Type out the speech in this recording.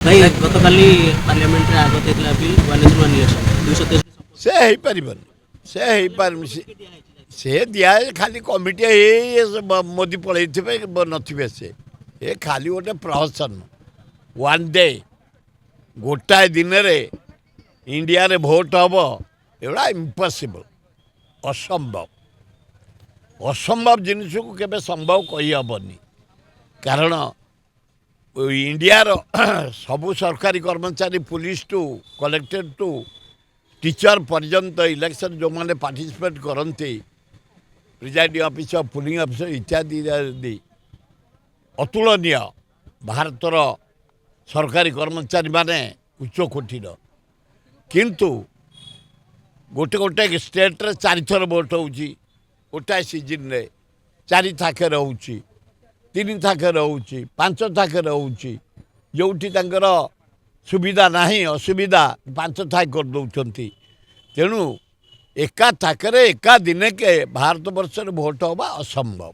भाई गतकाली पार्लियामेंट रे आगत हेतला बिल 1:1 इलेक्शन 223 से हो पारिबन से हो पार से दिया खाली कमिटी ये मोदी पलि नथिबे से ये खाली गोटे प्रहसन वन डे गोटाए दिन रे इंडिया रे भोट हम एवड़ा इम्पॉसिबल असंभव असंभव जिनिस को केबे संभव कही हबनी कारण इंडिया रो सबु सरकारी कर्मचारी police to collected to teacher पर्यंत इलेक्शन जो मैंने पार्टिसिपेट करते प्रिजाइडिंग ऑफिसर पुलिंग ऑफिसर इत्यादि अतुलनीय भारतर सरकारी कर्मचारी माने उच्च कोटीर किंतु गोटे गोटे स्टेट रे 4 थर भोट होउची गोटाए सीजन रे 4 थाके रहउची 3 थाके रहउची 5 थाके रहउची जोठी तांकर सुविधा नहीं असुविधा 5 थाक कर दौरान तेणु एका थाकरे एका दिन के भारत वर्ष भोट हवा असंभव।